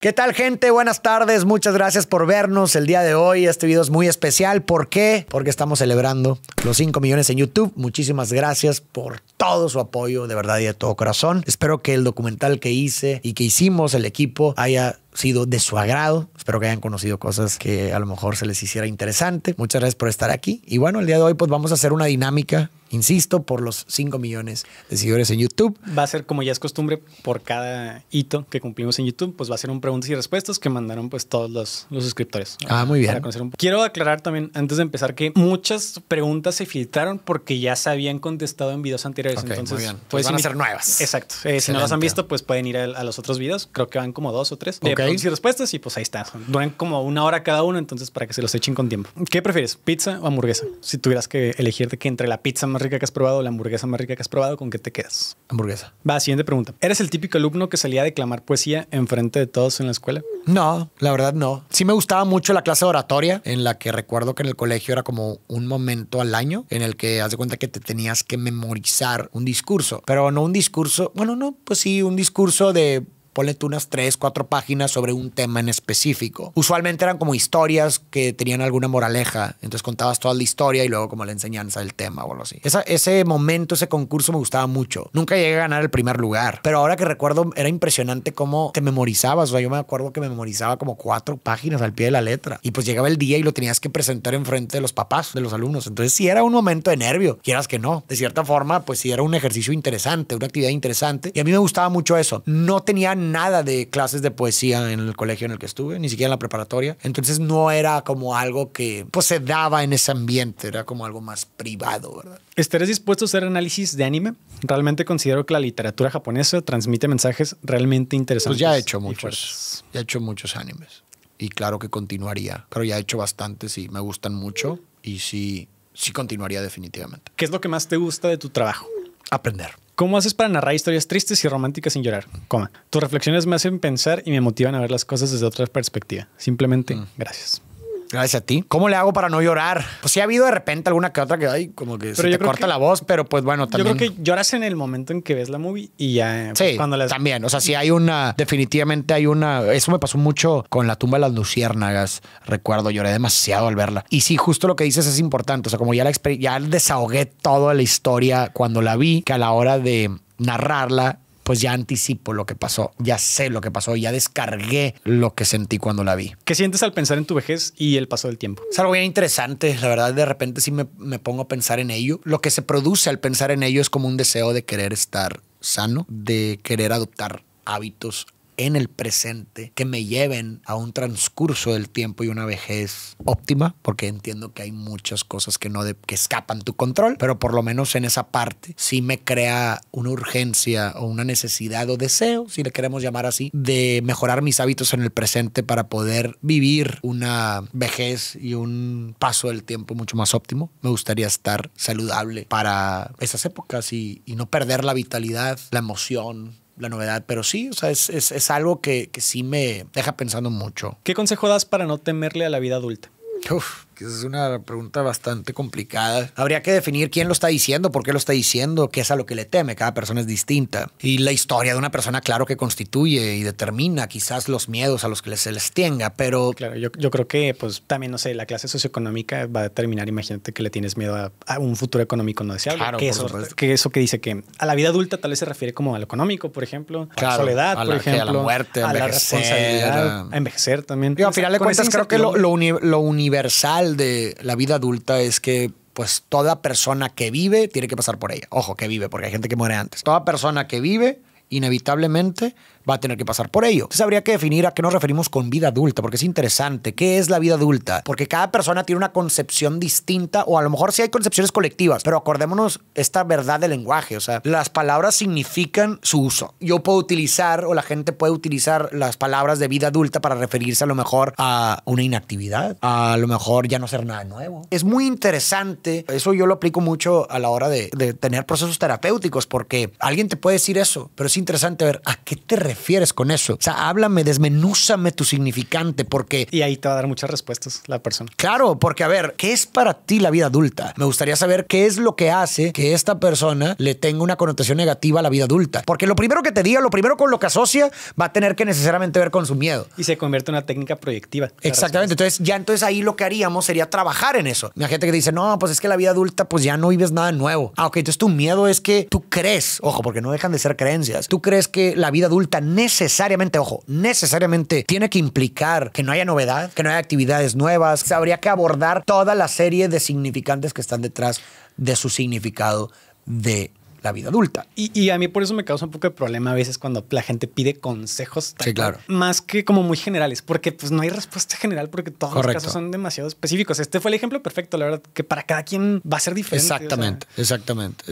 ¿Qué tal, gente? Buenas tardes. Muchas gracias por vernos el día de hoy. Este video es muy especial. ¿Por qué? Porque estamos celebrando los 5 millones en YouTube. Muchísimas gracias por todo su apoyo, de verdad y de todo corazón. Espero que el documental que hice y que hicimos, el equipo, haya sido de su agrado. Espero que hayan conocido cosas que a lo mejor se les hiciera interesante. Muchas gracias por estar aquí. Y bueno, el día de hoy pues vamos a hacer una dinámica, insisto, por los 5 millones de seguidores en YouTube. Va a ser, como ya es costumbre, por cada hito que cumplimos en YouTube, pues va a ser un preguntas y respuestas que mandaron pues todos los suscriptores. Muy bien. Para conocer Quiero aclarar también, antes de empezar, que muchas preguntas se filtraron porque ya se habían contestado en videos anteriores. Okay, entonces, muy bien. Pues van a ser nuevas. Exacto. Si no las han visto, pues pueden ir a los otros videos. Creo que van como 2 o 3 de preguntas y respuestas y pues ahí está. Duran como 1 hora cada uno, entonces para que se los echen con tiempo. ¿Qué prefieres? ¿Pizza o hamburguesa? Si tuvieras que elegir de que entre la pizza más rica que has probado o la hamburguesa más rica que has probado, ¿con qué te quedas? Hamburguesa. Va, siguiente pregunta. ¿Eres el típico alumno que salía a declamar poesía enfrente de todos en la escuela? No, la verdad no. Sí me gustaba mucho la clase de oratoria, en la que recuerdo que en el colegio era como un momento al año en el que haz de cuenta que te tenías que memorizar un discurso, pero no un discurso, bueno, no, pues sí, un discurso de... Ponle tú unas 3, 4 páginas sobre un tema en específico. Usualmente eran como historias que tenían alguna moraleja. Entonces contabas toda la historia y luego como la enseñanza del tema o algo así. Ese momento, ese concurso me gustaba mucho. Nunca llegué a ganar el primer lugar. Pero ahora que recuerdo, era impresionante cómo te memorizabas. O sea, yo me acuerdo que me memorizaba como 4 páginas al pie de la letra. Y pues llegaba el día y lo tenías que presentar enfrente de los papás de los alumnos. Entonces sí era un momento de nervio. Quieras que no. De cierta forma, pues sí era un ejercicio interesante, una actividad interesante. Y a mí me gustaba mucho eso. No tenía nada de clases de poesía en el colegio en el que estuve, ni siquiera en la preparatoria. Entonces no era como algo que pues se daba en ese ambiente, era como algo más privado, ¿verdad? ¿Estarías dispuesto a hacer análisis de anime? Realmente considero que la literatura japonesa transmite mensajes realmente interesantes. Pues ya he hecho muchos. Ya he hecho muchos animes. Y claro que continuaría. Pero ya he hecho bastantes y me gustan mucho. Y sí continuaría definitivamente. ¿Qué es lo que más te gusta de tu trabajo? Aprender. ¿Cómo haces para narrar historias tristes y románticas sin llorar? Tus reflexiones me hacen pensar y me motivan a ver las cosas desde otra perspectiva. Simplemente, gracias. Gracias a ti. ¿Cómo le hago para no llorar? Pues sí ha habido de repente alguna que otra que ay, como que se te corta la voz, pero pues bueno, también. Yo creo que lloras en el momento en que ves la movie y ya. Sí, pues cuando también. O sea, sí hay una, definitivamente hay una. Eso me pasó mucho con La tumba de las luciérnagas. Recuerdo, lloré demasiado al verla. Y sí, justo lo que dices es importante. O sea, como ya ya desahogué toda la historia cuando la vi, que a la hora de narrarla, pues ya anticipo lo que pasó, ya sé lo que pasó, ya descargué lo que sentí cuando la vi. ¿Qué sientes al pensar en tu vejez y el paso del tiempo? Es algo bien interesante, la verdad, de repente sí me pongo a pensar en ello. Lo que se produce al pensar en ello es como un deseo de querer estar sano, de querer adoptar hábitos en el presente que me lleven a un transcurso del tiempo y una vejez óptima, porque entiendo que hay muchas cosas que que escapan tu control, pero por lo menos en esa parte sí me crea una urgencia o una necesidad o deseo, si le queremos llamar así, de mejorar mis hábitos en el presente para poder vivir una vejez y un paso del tiempo mucho más óptimo. Me gustaría estar saludable para esas épocas y no perder la vitalidad, la emoción, la novedad, pero sí, o sea, es algo que sí me deja pensando mucho. ¿Qué consejo das para no temerle a la vida adulta? Que es una pregunta bastante complicada. Habría que definir quién lo está diciendo, por qué lo está diciendo, qué es a lo que le teme. Cada persona es distinta. Y la historia de una persona, claro que constituye y determina quizás los miedos a los que se les tenga, pero... Claro, yo creo que pues también, no sé, la clase socioeconómica va a determinar, imagínate que le tienes miedo a un futuro económico no deseable. Claro, que eso que dice que a la vida adulta tal vez se refiere como a lo económico, por ejemplo, claro, a la soledad, por ejemplo, a la muerte, a la responsabilidad, a envejecer también. Al final de cuentas creo que lo universal de la vida adulta es que pues toda persona que vive tiene que pasar por ella. Ojo, que vive, porque hay gente que muere antes. Toda persona que vive inevitablemente va a tener que pasar por ello. Entonces habría que definir a qué nos referimos con vida adulta, porque es interesante. ¿Qué es la vida adulta? Porque cada persona tiene una concepción distinta, o a lo mejor sí hay concepciones colectivas, pero acordémonos esta verdad del lenguaje. O sea, las palabras significan su uso. Yo puedo utilizar, o la gente puede utilizar las palabras de vida adulta para referirse a lo mejor a una inactividad, a lo mejor ya no hacer nada nuevo. Es muy interesante. Eso yo lo aplico mucho a la hora de tener procesos terapéuticos, porque alguien te puede decir eso, pero es interesante ver a qué te refieres refieres con eso? O sea, háblame, desmenúzame tu significante, porque... Y ahí te va a dar muchas respuestas la persona. Claro, porque a ver, ¿qué es para ti la vida adulta? Me gustaría saber qué es lo que hace que esta persona le tenga una connotación negativa a la vida adulta. Porque lo primero que te diga, lo primero con lo que asocia, va a tener que necesariamente ver con su miedo. Y se convierte en una técnica proyectiva. Exactamente. Entonces ahí lo que haríamos sería trabajar en eso. Hay gente que dice, no, pues es que la vida adulta, pues ya no vives nada nuevo. Ah, ok, entonces tu miedo es que tú crees, ojo, porque no dejan de ser creencias, tú crees que la vida adulta necesariamente, ojo, necesariamente tiene que implicar que no haya novedad, que no haya actividades nuevas. O sea, habría que abordar toda la serie de significantes que están detrás de su significado de la vida adulta. Y a mí por eso me causa un poco de problema a veces cuando la gente pide consejos. Sí, claro. Más que como muy generales, porque pues no hay respuesta general porque todos Correcto. los casos son demasiado específicos. Este fue el ejemplo perfecto, la verdad, que para cada quien va a ser diferente. Exactamente, o sea.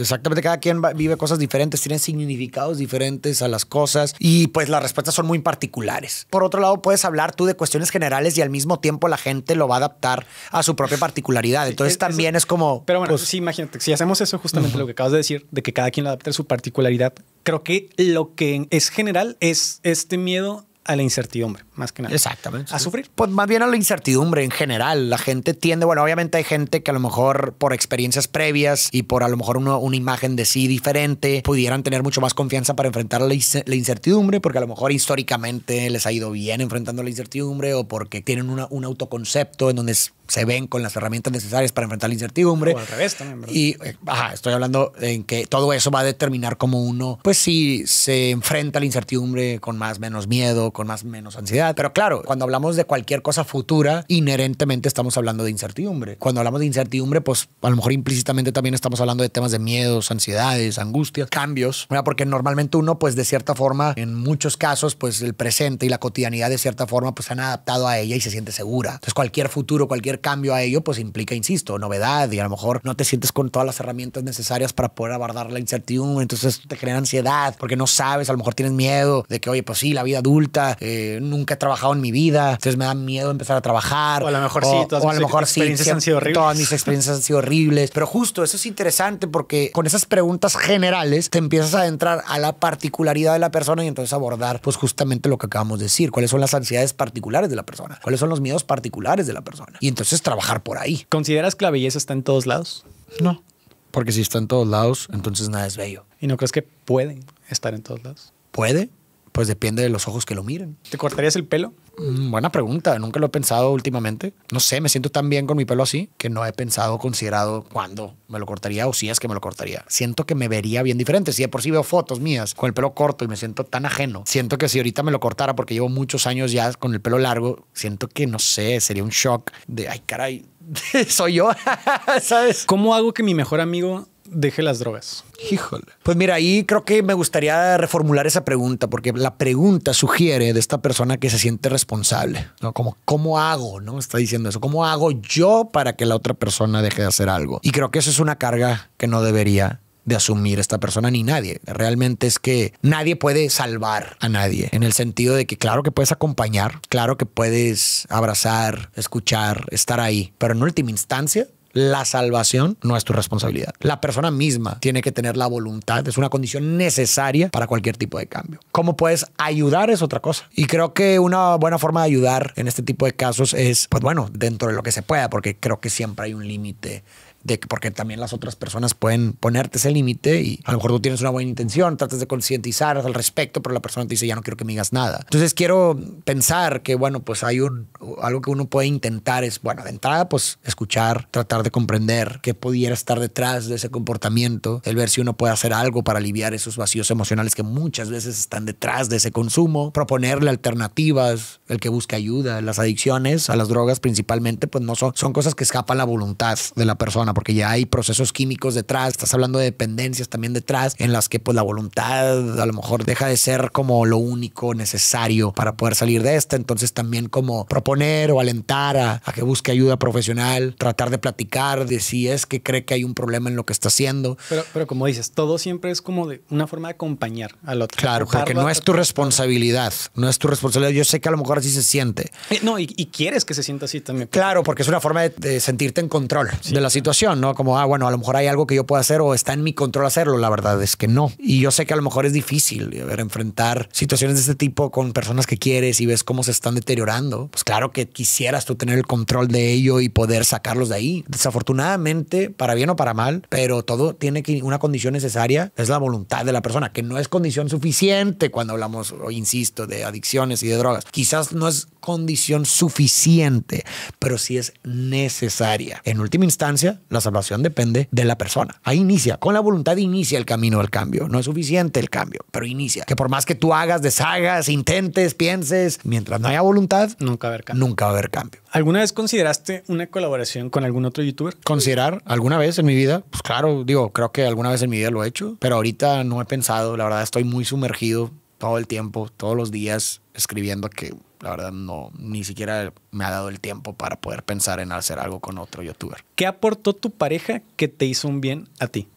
Exactamente. Cada quien vive cosas diferentes, tiene significados diferentes a las cosas y pues las respuestas son muy particulares. Por otro lado, puedes hablar tú de cuestiones generales y al mismo tiempo la gente lo va a adaptar a su propia particularidad. Entonces también es como... Pero bueno, pues, sí, imagínate, si hacemos eso justamente lo que acabas de decir, de que cada quien lo adapte a su particularidad, creo que lo que es general es este miedo a la incertidumbre, más que nada. Exactamente. A sufrir. Pues más bien a la incertidumbre en general. La gente tiende, bueno, obviamente hay gente que a lo mejor por experiencias previas y por a lo mejor una imagen de sí diferente pudieran tener mucho más confianza para enfrentar la incertidumbre porque a lo mejor históricamente les ha ido bien enfrentando la incertidumbre o porque tienen un autoconcepto en donde se ven con las herramientas necesarias para enfrentar la incertidumbre. O al revés también, ¿verdad? Y estoy hablando en que todo eso va a determinar cómo uno, pues sí, se enfrenta a la incertidumbre con más menos miedo, con más menos ansiedad. Pero claro, cuando hablamos de cualquier cosa futura, inherentemente estamos hablando de incertidumbre. Cuando hablamos de incertidumbre, pues a lo mejor implícitamente también estamos hablando de temas de miedos, ansiedades, angustias, cambios, ¿verdad? Porque normalmente uno, pues de cierta forma, en muchos casos, pues el presente y la cotidianidad de cierta forma, pues se han adaptado a ella y se siente segura. Entonces cualquier futuro, cualquier cambio a ello, pues implica, insisto, novedad y a lo mejor no te sientes con todas las herramientas necesarias para poder abordar la incertidumbre, entonces te genera ansiedad porque no sabes, a lo mejor tienes miedo de que, oye, pues sí, la vida adulta, nunca he trabajado en mi vida, entonces me da miedo empezar a trabajar. O a lo mejor sí, todas mis experiencias han sido horribles. Todas mis experiencias han sido horribles, pero justo eso es interesante porque con esas preguntas generales te empiezas a adentrar a la particularidad de la persona y entonces abordar pues justamente lo que acabamos de decir, cuáles son las ansiedades particulares de la persona, cuáles son los miedos particulares de la persona y entonces trabajar por ahí. ¿Consideras que la belleza está en todos lados? No, porque si está en todos lados, entonces nada es bello. ¿Y no crees que puede estar en todos lados? ¿Puede? Pues depende de los ojos que lo miren. ¿Te cortarías el pelo? Buena pregunta, nunca lo he pensado últimamente. No sé, me siento tan bien con mi pelo así que no he pensado, considerado cuándo me lo cortaría o si es que me lo cortaría. Siento que me vería bien diferente. Si de por sí veo fotos mías con el pelo corto y me siento tan ajeno, siento que si ahorita me lo cortara porque llevo muchos años ya con el pelo largo, siento que, no sé, sería un shock de, ay, caray, soy yo, ¿sabes? ¿Cómo hago que mi mejor amigo deje las drogas? Híjole. Pues mira, ahí creo que me gustaría reformular esa pregunta, porque la pregunta sugiere de esta persona que se siente responsable, ¿no? Como, ¿cómo hago? ¿No? Está diciendo eso. ¿Cómo hago yo para que la otra persona deje de hacer algo? Y creo que eso es una carga que no debería de asumir esta persona ni nadie. Realmente es que nadie puede salvar a nadie, en el sentido de que claro que puedes acompañar, claro que puedes abrazar, escuchar, estar ahí, pero en última instancia la salvación no es tu responsabilidad. La persona misma tiene que tener la voluntad. Es una condición necesaria para cualquier tipo de cambio. ¿Cómo puedes ayudar? Es otra cosa. Y creo que una buena forma de ayudar en este tipo de casos es, pues bueno, dentro de lo que se pueda, porque creo que siempre hay un límite. Porque también las otras personas pueden ponerte ese límite y a lo mejor tú tienes una buena intención, tratas de concientizar al respecto, pero la persona te dice, ya no quiero que me digas nada. Entonces quiero pensar que, bueno, pues hay algo que uno puede intentar es, bueno, de entrada, pues escuchar, tratar de comprender qué pudiera estar detrás de ese comportamiento, el ver si uno puede hacer algo para aliviar esos vacíos emocionales que muchas veces están detrás de ese consumo, proponerle alternativas, el que busque ayuda. Las adicciones a las drogas principalmente, pues no son cosas que escapan la voluntad de la persona, porque ya hay procesos químicos detrás, estás hablando de dependencias también detrás, en las que pues la voluntad a lo mejor deja de ser como lo único necesario para poder salir de esta. Entonces también como proponer proponer o alentar a que busque ayuda profesional, tratar de platicar de si es que cree que hay un problema en lo que está haciendo. Pero como dices, todo siempre es como de una forma de acompañar al otro. Claro, porque no es tu responsabilidad. No es tu responsabilidad. Yo sé que a lo mejor así se siente. No, y quieres que se sienta así también. Claro, porque es una forma de sentirte en control de la situación, ¿no? Como, bueno, a lo mejor hay algo que yo pueda hacer o está en mi control hacerlo. La verdad es que no. Y yo sé que a lo mejor es difícil enfrentar situaciones de este tipo con personas que quieres y ves cómo se están deteriorando. Pues claro que quisieras tú tener el control de ello y poder sacarlos de ahí. Desafortunadamente, para bien o para mal, pero todo tiene que una condición necesaria, es la voluntad de la persona, que no es condición suficiente cuando hablamos, o insisto, de adicciones y de drogas. Quizás no es condición suficiente, pero sí es necesaria. En última instancia, la salvación depende de la persona. Ahí inicia, con la voluntad inicia el camino del cambio. No es suficiente el cambio, pero inicia. Que por más que tú hagas, deshagas, intentes, pienses, mientras no haya voluntad, nunca va a haber cambio. Nunca va a haber cambio. ¿Alguna vez consideraste una colaboración con algún otro youtuber? ¿Considerar alguna vez en mi vida? Pues claro, creo que alguna vez en mi vida lo he hecho, pero ahorita no he pensado. La verdad, estoy muy sumergido todo el tiempo, todos los días escribiendo, que la verdad no, ni siquiera me ha dado el tiempo para poder pensar en hacer algo con otro youtuber. ¿Qué aportó tu pareja que te hizo un bien a ti?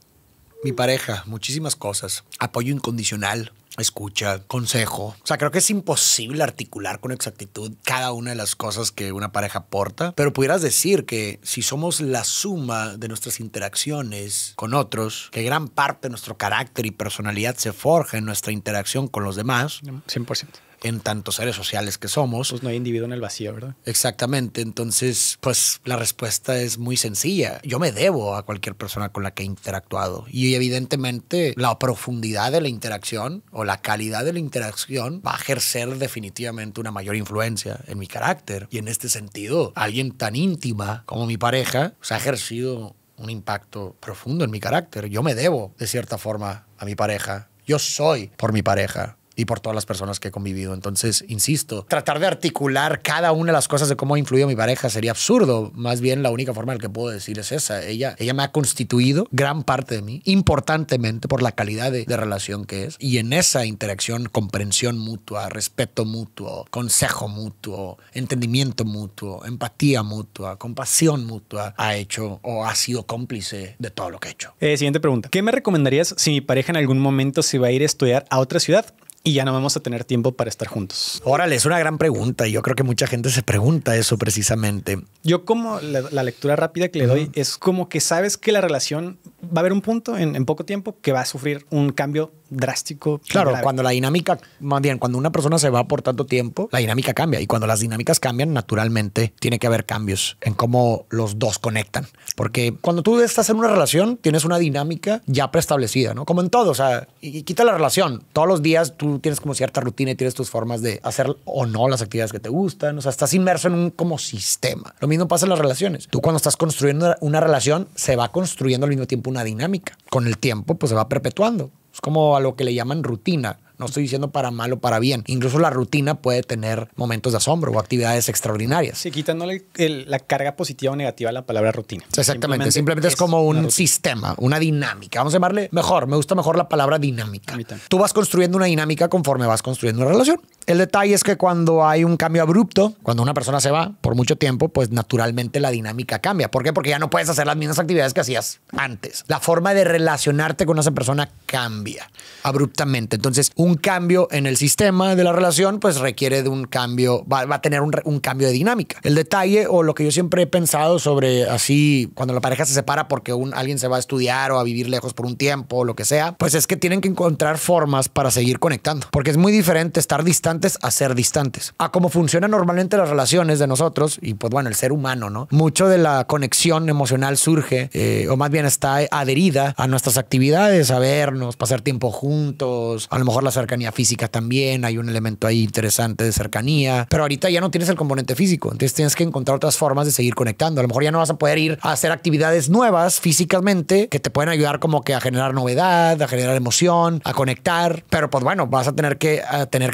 Mi pareja, muchísimas cosas. Apoyo incondicional, escucha, consejo. O sea, creo que es imposible articular con exactitud cada una de las cosas que una pareja aporta, pero pudieras decir que si somos la suma de nuestras interacciones con otros, que gran parte de nuestro carácter y personalidad se forja en nuestra interacción con los demás. 100%. En tantos seres sociales que somos. Pues no hay individuo en el vacío, ¿verdad? Exactamente. Entonces, pues la respuesta es muy sencilla. Yo me debo a cualquier persona con la que he interactuado. Y evidentemente la profundidad de la interacción o la calidad de la interacción va a ejercer definitivamente una mayor influencia en mi carácter. Y en este sentido, alguien tan íntima como mi pareja pues, ha ejercido un impacto profundo en mi carácter. Yo me debo, de cierta forma, a mi pareja. Yo soy por mi pareja y por todas las personas que he convivido. Entonces, insisto, tratar de articular cada una de las cosas de cómo ha influido mi pareja sería absurdo. Más bien, la única forma en la que puedo decir es esa. Ella me ha constituido gran parte de mí, importantemente por la calidad de relación que es. Y en esa interacción, comprensión mutua, respeto mutuo, consejo mutuo, entendimiento mutuo, empatía mutua, compasión mutua, ha hecho o ha sido cómplice de todo lo que he hecho. Siguiente pregunta. ¿Qué me recomendarías si mi pareja en algún momento se va a ir a estudiar a otra ciudad y ya no vamos a tener tiempo para estar juntos? Órale, es una gran pregunta y yo creo que mucha gente se pregunta eso precisamente. Yo como la lectura rápida que le doy es como que sabes que la relación va a haber un punto en poco tiempo que va a sufrir un cambio drástico. Claro, grave. cuando la dinámica, más bien, cuando una persona se va por tanto tiempo, la dinámica cambia. Y cuando las dinámicas cambian, naturalmente tiene que haber cambios en cómo los dos conectan. Porque cuando tú estás en una relación, tienes una dinámica ya preestablecida, ¿no? Como en todo, o sea, y quita la relación. Todos los días tú tienes como cierta rutina y tienes tus formas de hacer o no las actividades que te gustan. O sea, estás inmerso en un como sistema. Lo mismo pasa en las relaciones. Tú cuando estás construyendo una relación, se va construyendo al mismo tiempo una dinámica. Con el tiempo, pues se va perpetuando. Es como a lo que le llaman rutina. No estoy diciendo para mal o para bien. Incluso la rutina puede tener momentos de asombro o actividades extraordinarias. Sí, quitándole la carga positiva o negativa a la palabra rutina. Exactamente. Simplemente es como un sistema, una dinámica. Vamos a llamarle mejor. Me gusta mejor la palabra dinámica. Tú vas construyendo una dinámica conforme vas construyendo una relación. El detalle es que cuando hay un cambio abrupto, cuando una persona se va por mucho tiempo, pues naturalmente la dinámica cambia. ¿Por qué? Porque ya no puedes hacer las mismas actividades que hacías antes. La forma de relacionarte con esa persona cambia abruptamente. Entonces, un cambio en el sistema de la relación, pues requiere de un cambio, va a tener un cambio de dinámica. El detalle o lo que yo siempre he pensado sobre así, cuando la pareja se separa porque alguien se va a estudiar o a vivir lejos por un tiempo o lo que sea, pues es que tienen que encontrar formas para seguir conectando. Porque es muy diferente estar distantes a ser distantes. A cómo funcionan normalmente las relaciones de nosotros y pues bueno, el ser humano, ¿no? Mucho de la conexión emocional surge o más bien está adherida a nuestras actividades, a vernos, pasar tiempo juntos, a lo mejor la cercanía física también, hay un elemento ahí interesante de cercanía, pero ahorita ya no tienes el componente físico, entonces tienes que encontrar otras formas de seguir conectando. A lo mejor ya no vas a poder ir a hacer actividades nuevas físicamente que te pueden ayudar como que a generar novedad, a generar emoción, a conectar, pero pues bueno, vas a tener que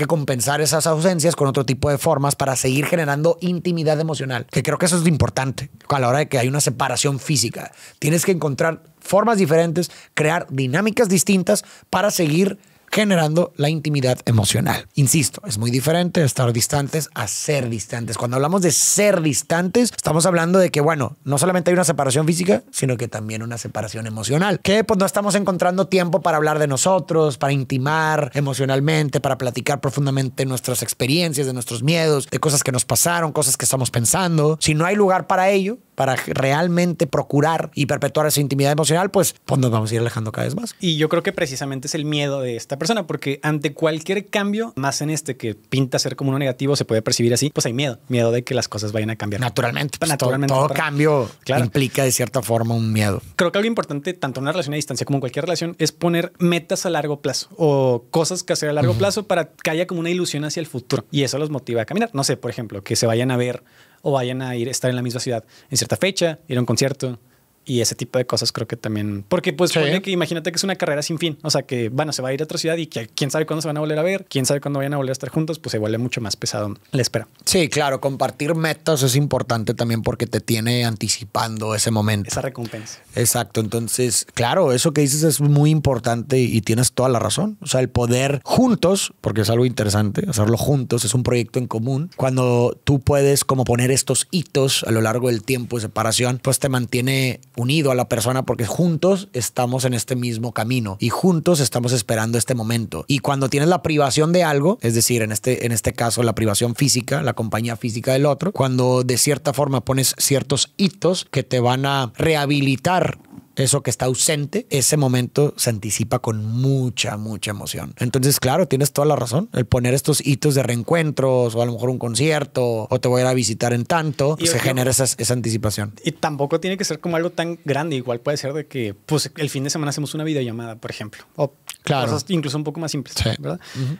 compensar esas ausencias con otro tipo de formas para seguir generando intimidad emocional, que creo que eso es lo importante a la hora de que hay una separación física. Tienes que encontrar formas diferentes, crear dinámicas distintas para seguir generando la intimidad emocional. Insisto, es muy diferente estar distantes a ser distantes. Cuando hablamos de ser distantes, estamos hablando de que, bueno, no solamente hay una separación física, sino que también una separación emocional. Que pues no estamos encontrando tiempo para hablar de nosotros, para intimar emocionalmente, para platicar profundamente nuestras experiencias, de nuestros miedos, de cosas que nos pasaron, cosas que estamos pensando. Si no hay lugar para ello, para realmente procurar y perpetuar esa intimidad emocional, pues nos vamos a ir alejando cada vez más. Y yo creo que precisamente es el miedo de esta persona, porque ante cualquier cambio, más en este que pinta ser como uno negativo, se puede percibir así, pues hay miedo de que las cosas vayan a cambiar. Naturalmente. Pues todo cambio implica de cierta forma un miedo. Creo que algo importante, tanto en una relación a distancia como en cualquier relación, es poner metas a largo plazo o cosas que hacer a largo plazo para que haya como una ilusión hacia el futuro. Y eso los motiva a caminar. No sé, por ejemplo, que se vayan a ver o vayan a estar en la misma ciudad en cierta fecha, ir a un concierto y ese tipo de cosas. Creo que también, porque pues que imagínate que es una carrera sin fin, o sea que bueno, se va a ir a otra ciudad y que quién sabe cuándo se van a volver a ver, quién sabe cuándo vayan a volver a estar juntos, pues se vuelve mucho más pesado la espera. Sí, claro, compartir metas es importante también porque te tiene anticipando ese momento, esa recompensa. Exacto, entonces claro, eso que dices es muy importante y tienes toda la razón. O sea, el poder juntos, porque es algo interesante, hacerlo juntos, es un proyecto en común. Cuando tú puedes como poner estos hitos a lo largo del tiempo de separación, pues te mantiene unido a la persona porque juntos estamos en este mismo camino y juntos estamos esperando este momento. Y cuando tienes la privación de algo, es decir, en este caso la privación física, la compañía física del otro, cuando de cierta forma pones ciertos hitos que te van a rehabilitar eso que está ausente, ese momento se anticipa con mucha emoción. Entonces, claro, tienes toda la razón. El poner estos hitos de reencuentros o a lo mejor un concierto o te voy a ir a visitar en tanto, se genera esa anticipación. Y tampoco tiene que ser como algo tan grande. Igual puede ser de que pues el fin de semana hacemos una videollamada, por ejemplo. O cosas incluso un poco más simples, ¿verdad?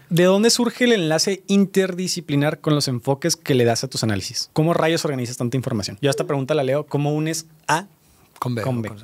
¿De dónde surge el enlace interdisciplinar con los enfoques que le das a tus análisis? ¿Cómo rayos organizas tanta información? Yo esta pregunta la leo. ¿Cómo unes A con B?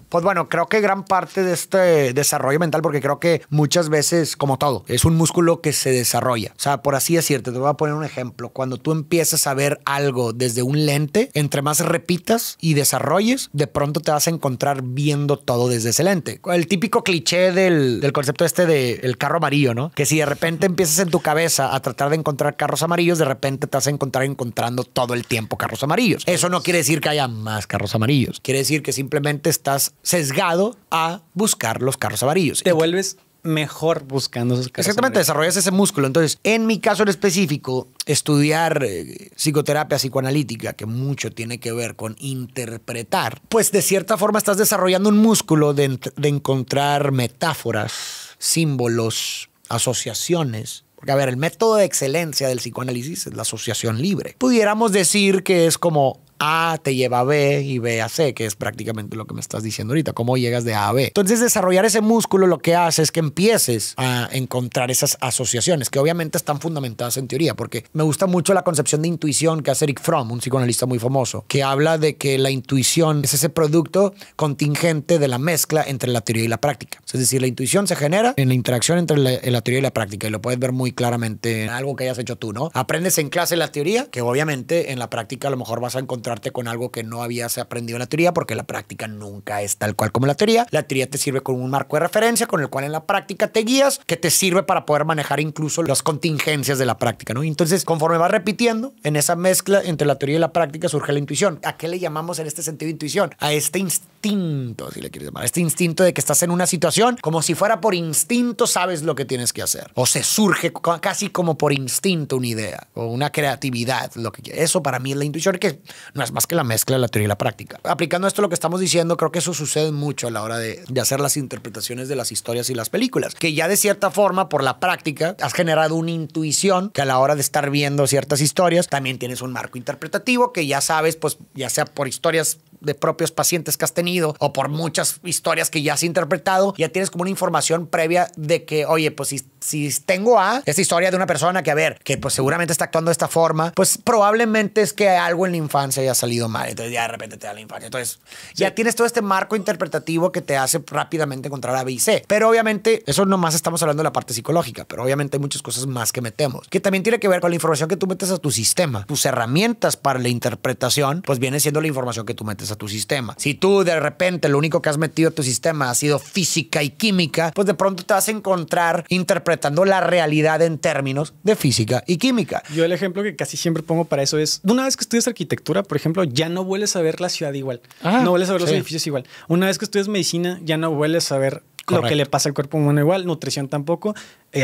Pues bueno, creo que gran parte de este desarrollo mental, porque creo que muchas veces, como todo, es un músculo que se desarrolla. O sea, por así decirte, te voy a poner un ejemplo. Cuando tú empiezas a ver algo desde un lente, entre más repitas y desarrolles, de pronto te vas a encontrar viendo todo desde ese lente. El típico cliché del concepto del carro amarillo, ¿no? Que si de repente empiezas en tu cabeza a tratar de encontrar carros amarillos, de repente te vas a encontrar encontrando todo el tiempo carros amarillos. Eso no quiere decir que haya más carros amarillos. Quiere decir que simplemente estás sesgado a buscar los carros amarillos. Te vuelves mejor buscando esos carros. Exactamente, desarrollas ese músculo. Entonces, en mi caso en específico, estudiar psicoterapia psicoanalítica, que mucho tiene que ver con interpretar, pues de cierta forma estás desarrollando un músculo de encontrar metáforas, símbolos, asociaciones. Porque, a ver, el método de excelencia del psicoanálisis es la asociación libre. Pudiéramos decir que es como A te lleva a B y B a C, que es prácticamente lo que me estás diciendo ahorita, cómo llegas de A a B. Entonces, desarrollar ese músculo lo que hace es que empieces a encontrar esas asociaciones, que obviamente están fundamentadas en teoría, porque me gusta mucho la concepción de intuición que hace Eric Fromm, un psicoanalista muy famoso, que habla de que la intuición es ese producto contingente de la mezcla entre la teoría y la práctica. Es decir, la intuición se genera en la interacción entre la teoría y la práctica, y lo puedes ver muy claramente en algo que hayas hecho tú, ¿no? Aprendes en clase la teoría, que obviamente en la práctica a lo mejor vas a encontrarte con algo que no habías aprendido en la teoría, porque la práctica nunca es tal cual como la teoría. La teoría te sirve con un marco de referencia con el cual en la práctica te guías, que te sirve para poder manejar incluso las contingencias de la práctica, ¿no? Entonces, conforme vas repitiendo, en esa mezcla entre la teoría y la práctica surge la intuición. ¿A qué le llamamos en este sentido intuición? A este instinto, si le quieres llamar, este instinto de que estás en una situación, como si fuera por instinto sabes lo que tienes que hacer. O se surge casi como por instinto una idea o una creatividad, lo que quieras. Eso para mí es la intuición, que no es más que la mezcla de la teoría y la práctica. Aplicando esto lo que estamos diciendo, creo que eso sucede mucho a la hora de hacer las interpretaciones de las historias y las películas, que ya de cierta forma por la práctica has generado una intuición que a la hora de estar viendo ciertas historias también tienes un marco interpretativo que ya sabes, pues ya sea por historias de propios pacientes que has tenido o por muchas historias que ya has interpretado, ya tienes como una información previa de que, oye, pues si tengo esta historia de una persona que, a ver, que pues seguramente está actuando de esta forma, pues probablemente es que algo en la infancia haya salido mal, entonces ya de repente te da la infancia. Entonces ya tienes todo este marco interpretativo que te hace rápidamente encontrar A, B y C. Pero obviamente, eso nomás estamos hablando de la parte psicológica, pero obviamente hay muchas cosas más que metemos, que también tiene que ver con la información que tú metes a tu sistema. Tus herramientas para la interpretación, pues viene siendo la información que tú metes a tu sistema. Si tú de repente lo único que has metido a tu sistema ha sido física y química, pues de pronto te vas a encontrar interpretando interpretando la realidad en términos de física y química. Yo el ejemplo que casi siempre pongo para eso es, una vez que estudias arquitectura, por ejemplo, ya no vuelves a ver la ciudad igual. No vuelves a ver los edificios igual. Una vez que estudias medicina, ya no vuelves a ver lo que le pasa al cuerpo humano igual, nutrición tampoco.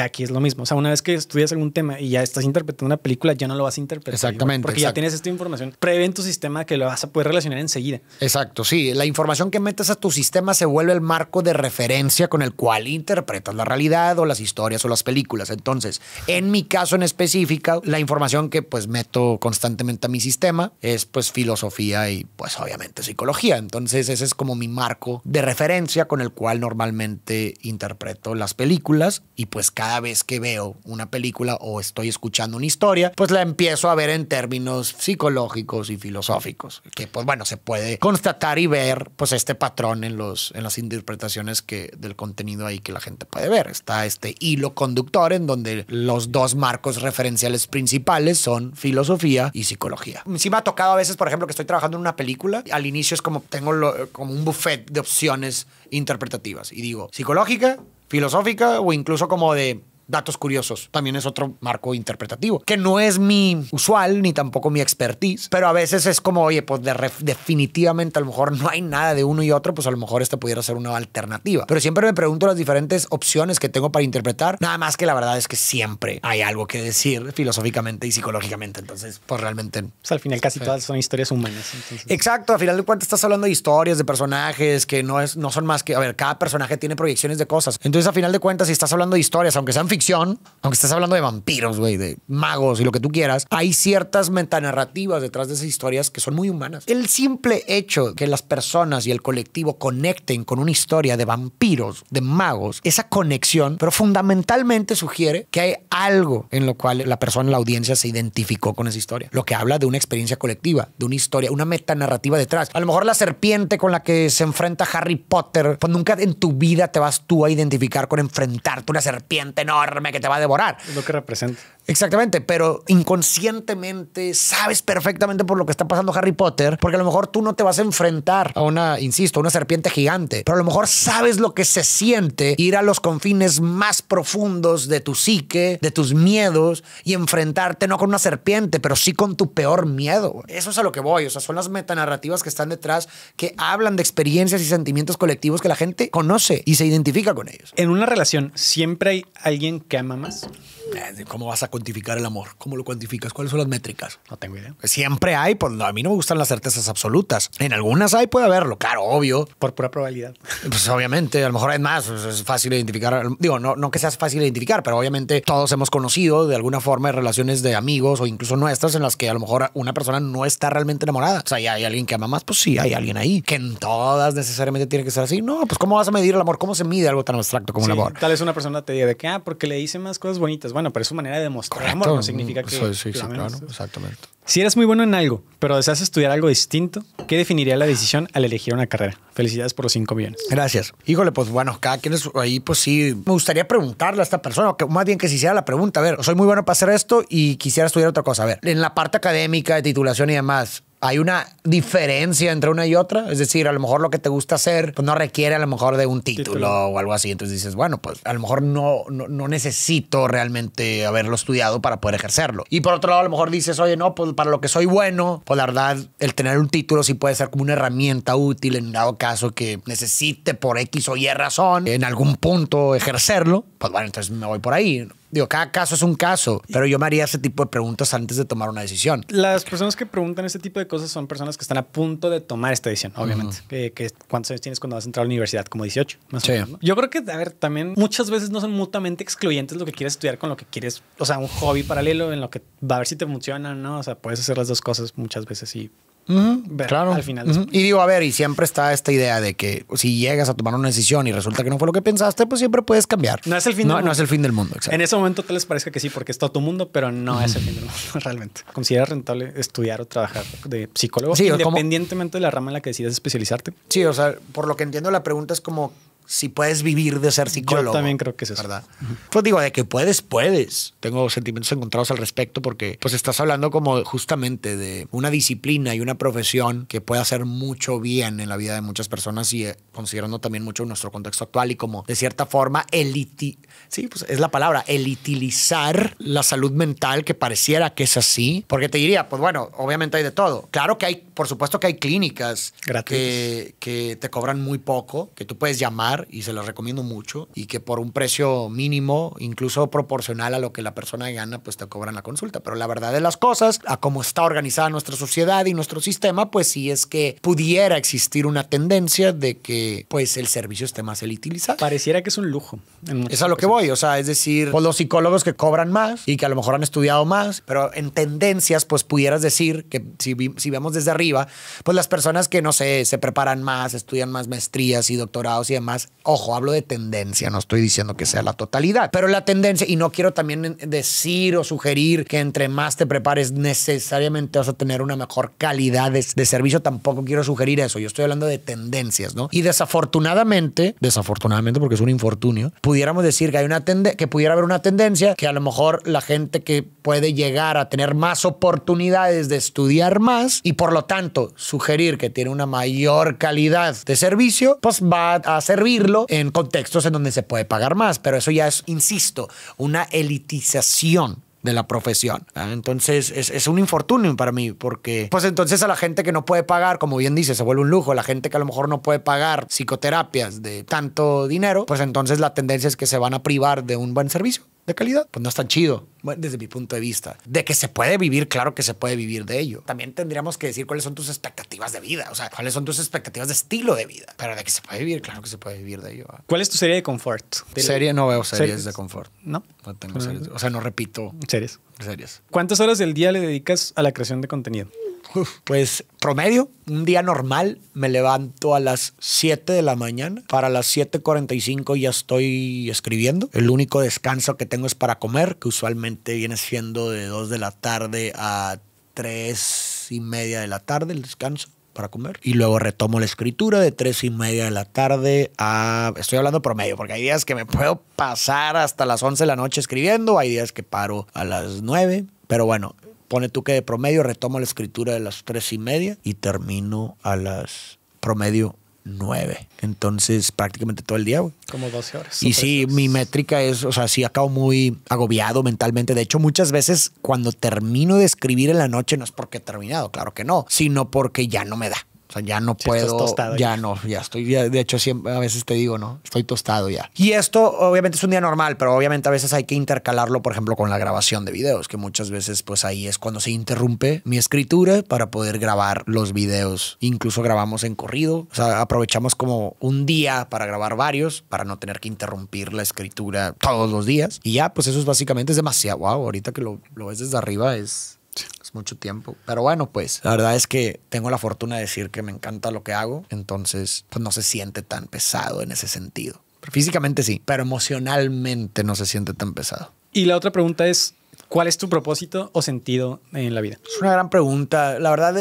Aquí es lo mismo. O sea, una vez que estudias algún tema y ya estás interpretando una película, ya no lo vas a interpretar. Exactamente. Igual, porque ya tienes esta información previa en tu sistema que lo vas a poder relacionar enseguida. Exacto, sí. La información que metes a tu sistema se vuelve el marco de referencia con el cual interpretas la realidad o las historias o las películas. Entonces, en mi caso en específico, la información que pues meto constantemente a mi sistema es pues filosofía y pues obviamente psicología. Entonces, ese es como mi marco de referencia con el cual normalmente interpreto las películas y pues cada vez que veo una película o estoy escuchando una historia, pues la empiezo a ver en términos psicológicos y filosóficos, que pues bueno, se puede constatar y ver pues este patrón en las interpretaciones del contenido ahí que la gente puede ver. Está este hilo conductor en donde los dos marcos referenciales principales son filosofía y psicología. Sí me ha tocado a veces, por ejemplo, que estoy trabajando en una película, al inicio es como tengo como un buffet de opciones interpretativas y digo psicológica, filosófica o incluso como de datos curiosos. También es otro marco interpretativo, que no es mi usual ni tampoco mi expertise, pero a veces es como, oye, pues definitivamente a lo mejor no hay nada de uno y otro, pues a lo mejor esta pudiera ser una alternativa. Pero siempre me pregunto las diferentes opciones que tengo para interpretar, nada más que la verdad es que siempre hay algo que decir filosóficamente y psicológicamente, entonces pues realmente... Pues al final casi todas son historias humanas. Entonces. Exacto, al final de cuentas estás hablando de historias, de personajes, que no son más que, a ver, cada personaje tiene proyecciones de cosas. Entonces al final de cuentas, si estás hablando de historias, aunque sean ficción, aunque estés hablando de vampiros, güey, de magos y lo que tú quieras, hay ciertas metanarrativas detrás de esas historias que son muy humanas. El simple hecho que las personas y el colectivo conecten con una historia de vampiros, de magos, esa conexión, pero fundamentalmente sugiere que hay algo en lo cual la persona, la audiencia se identificó con esa historia. Lo que habla de una experiencia colectiva, de una historia, una metanarrativa detrás. A lo mejor la serpiente con la que se enfrenta Harry Potter, pues nunca en tu vida te vas tú a identificar con enfrentarte a una serpiente enorme que te va a devorar. Es lo que representa. Exactamente, pero inconscientemente sabes perfectamente por lo que está pasando Harry Potter, porque a lo mejor tú no te vas a enfrentar a una serpiente gigante, pero a lo mejor sabes lo que se siente ir a los confines más profundos de tu psique, de tus miedos y enfrentarte no con una serpiente, pero sí con tu peor miedo. Eso es a lo que voy, o sea, son las metanarrativas que están detrás que hablan de experiencias y sentimientos colectivos que la gente conoce y se identifica con ellos. En una relación, ¿siempre hay alguien que ama más? ¿Cómo vas a cuantificar el amor? ¿Cómo lo cuantificas? ¿Cuáles son las métricas? No tengo idea. Siempre hay, pues a mí no me gustan las certezas absolutas. En algunas hay, puede haberlo, claro, obvio. Por pura probabilidad. Pues obviamente, a lo mejor es más, es fácil identificar. Digo, no que sea fácil identificar, pero obviamente todos hemos conocido de alguna forma relaciones de amigos o incluso nuestras en las que a lo mejor una persona no está realmente enamorada. O sea, ¿y hay alguien que ama más? Pues sí, hay alguien ahí. Que en todas necesariamente tiene que ser así. No, pues ¿cómo vas a medir el amor? ¿Cómo se mide algo tan abstracto como el amor? Tal vez una persona te diga de que, porque le dice más cosas bonitas. Bueno, pero es su manera de demostrar amor, no significa que... Sí, claro, exactamente. Si eres muy bueno en algo, pero deseas estudiar algo distinto, ¿qué definiría la decisión al elegir una carrera? Felicidades por los 5 millones. Gracias. Híjole, pues bueno, cada quien es ahí, pues sí. Me gustaría preguntarle a esta persona, o que más bien que se hiciera la pregunta. A ver, soy muy bueno para hacer esto y quisiera estudiar otra cosa. A ver, en la parte académica, de titulación y demás, ¿hay una diferencia entre una y otra? Es decir, a lo mejor lo que te gusta hacer pues no requiere a lo mejor de un título o algo así. Entonces dices, bueno, pues a lo mejor no necesito realmente haberlo estudiado para poder ejercerlo. Y por otro lado, a lo mejor dices, oye, no, pues para lo que soy bueno, pues la verdad, el tener un título sí puede ser como una herramienta útil en dado caso que necesite por X o Y razón en algún punto ejercerlo. Pues bueno, entonces me voy por ahí. Digo, cada caso es un caso, pero yo me haría ese tipo de preguntas antes de tomar una decisión. Las personas que preguntan este tipo de cosas son personas que están a punto de tomar esta decisión, obviamente. ¿Cuántos años tienes cuando vas a entrar a la universidad? Como 18, más o menos, ¿no? Yo creo que, a ver, también muchas veces no son mutuamente excluyentes lo que quieres estudiar con lo que quieres, o sea, un hobby paralelo en lo que va a ver si te funciona o no. O sea, puedes hacer las dos cosas muchas veces y... ver claro. Al final. Y digo, a ver, y siempre está esta idea de que si llegas a tomar una decisión y resulta que no fue lo que pensaste, pues siempre puedes cambiar. No es el fin del mundo. No es el fin del mundo, exacto. En ese momento tal les parezca que sí, porque es todo tu mundo, pero no es el fin del mundo, realmente. ¿Consideras rentable estudiar o trabajar de psicólogo? Sí, independientemente de la rama en la que decidas especializarte. Sí, o sea, por lo que entiendo la pregunta es como si puedes vivir de ser psicólogo. Yo también creo que es eso. ¿Verdad? Pues digo, de que puedes. Tengo sentimientos encontrados al respecto porque pues estás hablando como justamente de una disciplina y una profesión que puede hacer mucho bien en la vida de muchas personas y considerando también mucho nuestro contexto actual y como de cierta forma sí, pues es la palabra, elitilizar la salud mental, que pareciera que es así. Porque te diría, pues bueno, obviamente hay de todo. Claro que hay, por supuesto que hay clínicas que te cobran muy poco, que tú puedes llamar y se las recomiendo mucho y que por un precio mínimo, incluso proporcional a lo que la persona gana, pues te cobran la consulta. Pero la verdad de las cosas, a cómo está organizada nuestra sociedad y nuestro sistema, pues sí es que pudiera existir una tendencia de que pues el servicio esté más elitilizado. Pareciera que es un lujo. Es a lo que voy, o sea, es decir, pues los psicólogos que cobran más y que a lo mejor han estudiado más, pero en tendencias, pues pudieras decir que si vemos desde arriba, pues las personas que, no sé, se preparan más, estudian más maestrías y doctorados y demás, ojo, hablo de tendencia, no estoy diciendo que sea la totalidad, pero la tendencia, y no quiero también decir o sugerir que entre más te prepares necesariamente vas a tener una mejor calidad de servicio, tampoco quiero sugerir eso, yo estoy hablando de tendencias, ¿no? Y desafortunadamente porque es un infortunio, pudiéramos decir que pudiera haber una tendencia que a lo mejor la gente que puede llegar a tener más oportunidades de estudiar más y por lo tanto sugerir que tiene una mayor calidad de servicio, pues va a servirlo en contextos en donde se puede pagar más, pero eso ya es, insisto, una elitización de la profesión. Entonces es un infortunio para mí porque pues entonces a la gente que no puede pagar, como bien dice, se vuelve un lujo. La gente que a lo mejor no puede pagar psicoterapias de tanto dinero, pues entonces la tendencia es que se van a privar de un buen servicio de calidad. Pues no es tan chido, bueno, desde mi punto de vista. De que se puede vivir, claro que se puede vivir de ello. También tendríamos que decir cuáles son tus expectativas de vida, o sea, cuáles son tus expectativas de estilo de vida. Pero de que se puede vivir, claro que se puede vivir de ello. ¿Cuál es tu serie de confort? No veo series de confort. ¿No? No tengo series. O sea, no repito series. ¿Cuántas horas del día le dedicas a la creación de contenido? Pues promedio, un día normal, me levanto a las 7 de la mañana. Para las 7:45 ya estoy escribiendo. El único descanso que tengo es para comer, que usualmente viene siendo de 2 de la tarde a 3:30 de la tarde el descanso para comer. Y luego retomo la escritura de 3:30 de la tarde a... Estoy hablando promedio, porque hay días que me puedo pasar hasta las 11 de la noche escribiendo, hay días que paro a las 9, pero bueno... Pone tú que de promedio retomo la escritura de las 3:30 y termino a las promedio 9. Entonces, prácticamente todo el día, güey. Como 12 horas. Y sí, mi métrica es, o sea, sí acabo muy agobiado mentalmente. De hecho, muchas veces cuando termino de escribir en la noche no es porque he terminado, claro que no, sino porque ya no me da. O sea, ya no puedo, tostado, ya no, ya estoy, de hecho siempre, a veces te digo, ¿no? Estoy tostado ya. Y esto obviamente es un día normal, pero obviamente a veces hay que intercalarlo, por ejemplo, con la grabación de videos, que muchas veces pues ahí es cuando se interrumpe mi escritura para poder grabar los videos. Incluso grabamos en corrido, o sea, aprovechamos como un día para grabar varios, para no tener que interrumpir la escritura todos los días. Y ya, pues eso es básicamente, es demasiado. Wow, ahorita que lo ves desde arriba es mucho tiempo. Pero bueno, pues la verdad es que tengo la fortuna de decir que me encanta lo que hago. Entonces, pues no se siente tan pesado en ese sentido. Pero físicamente sí, pero emocionalmente no se siente tan pesado. Y la otra pregunta es, ¿cuál es tu propósito o sentido en la vida? Es una gran pregunta. La verdad,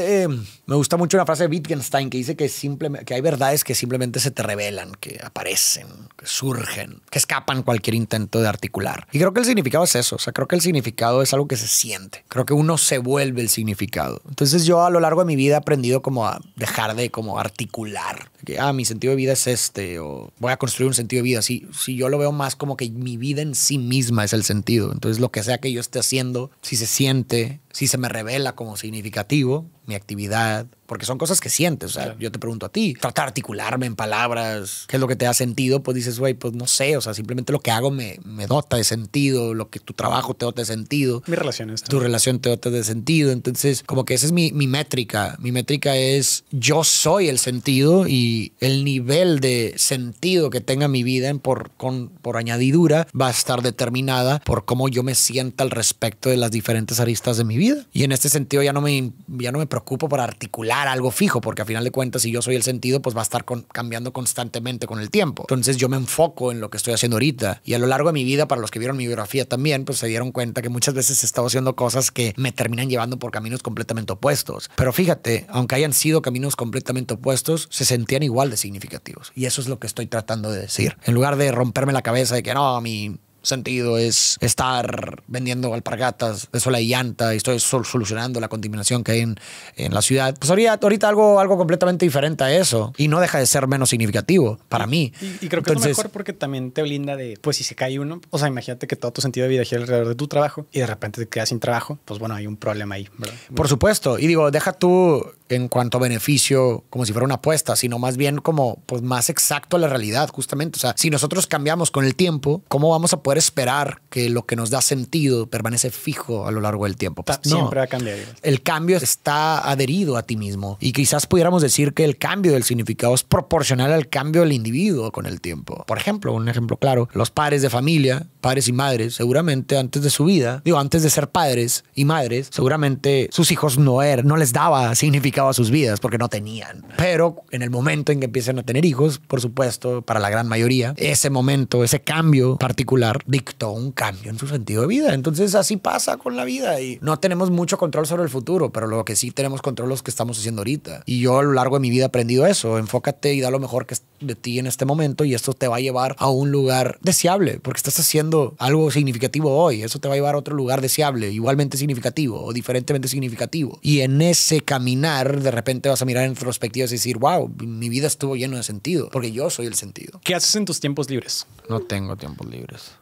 me gusta mucho una frase de Wittgenstein que dice que hay verdades que simplemente se te revelan, que aparecen, que surgen, que escapan cualquier intento de articular. Y creo que el significado es eso. O sea, creo que el significado es algo que se siente. Creo que uno se vuelve el significado. Entonces yo a lo largo de mi vida he aprendido como a dejar de como articular. Que, mi sentido de vida es este, o voy a construir un sentido de vida. Si yo lo veo más como que mi vida en sí misma es el sentido. Entonces lo que sea que yo esté haciendo, si se siente, si se me revela como significativo, mi actividad, porque son cosas que sientes. O sea, claro. Yo te pregunto a ti, trata de articularme en palabras, ¿qué es lo que te da sentido? Pues dices, güey, pues no sé, o sea, simplemente lo que hago me dota de sentido, lo que tu trabajo te dota de sentido. Mi relación es tu relación te dota de sentido. Entonces, como que esa es mi métrica. Mi métrica es, yo soy el sentido y el nivel de sentido que tenga mi vida por añadidura va a estar determinada por cómo yo me sienta al respecto de las diferentes aristas de mi vida. vida. Y en este sentido ya no me preocupo por articular algo fijo, porque a final de cuentas, si yo soy el sentido, pues va a estar cambiando constantemente con el tiempo. Entonces yo me enfoco en lo que estoy haciendo ahorita. Y a lo largo de mi vida, para los que vieron mi biografía también, pues se dieron cuenta que muchas veces he estado haciendo cosas que me terminan llevando por caminos completamente opuestos. Pero fíjate, aunque hayan sido caminos completamente opuestos, se sentían igual de significativos. Y eso es lo que estoy tratando de decir. En lugar de romperme la cabeza de que no, mi sentido es estar vendiendo alpargatas de sola y llanta y estoy solucionando la contaminación que hay en la ciudad, pues ahorita algo completamente diferente a eso, y no deja de ser menos significativo para mí. Y creo que es lo mejor, porque también te blinda de, pues si se cae uno, o sea, imagínate que todo tu sentido de vida gira alrededor de tu trabajo y de repente te quedas sin trabajo, pues bueno, hay un problema ahí, ¿verdad? Por supuesto. Y digo, deja tú en cuanto a beneficio como si fuera una apuesta, sino más bien como pues más exacto a la realidad, justamente. O sea, si nosotros cambiamos con el tiempo, ¿cómo vamos a poder esperar que lo que nos da sentido permanece fijo a lo largo del tiempo? Pues siempre va a cambiar. El cambio está adherido a ti mismo, y quizás pudiéramos decir que el cambio del significado es proporcional al cambio del individuo con el tiempo. Por ejemplo, un ejemplo claro, los padres de familia, padres y madres, seguramente antes de su vida, antes de ser padres y madres, seguramente sus hijos no les daba significado a sus vidas porque no tenían. Pero en el momento en que empiezan a tener hijos, por supuesto, para la gran mayoría, ese momento, ese cambio particular dictó un cambio en su sentido de vida. Entonces así pasa con la vida, y no tenemos mucho control sobre el futuro, pero lo que sí tenemos control es lo que estamos haciendo ahorita. Y yo a lo largo de mi vida he aprendido eso. Enfócate y da lo mejor que de ti en este momento, y esto te va a llevar a un lugar deseable, porque estás haciendo algo significativo hoy. Eso te va a llevar a otro lugar deseable, igualmente significativo o diferentemente significativo. Y en ese caminar, de repente vas a mirar en retrospectiva y decir, wow, mi vida estuvo lleno de sentido, porque yo soy el sentido. ¿Qué haces en tus tiempos libres? No tengo tiempos libres.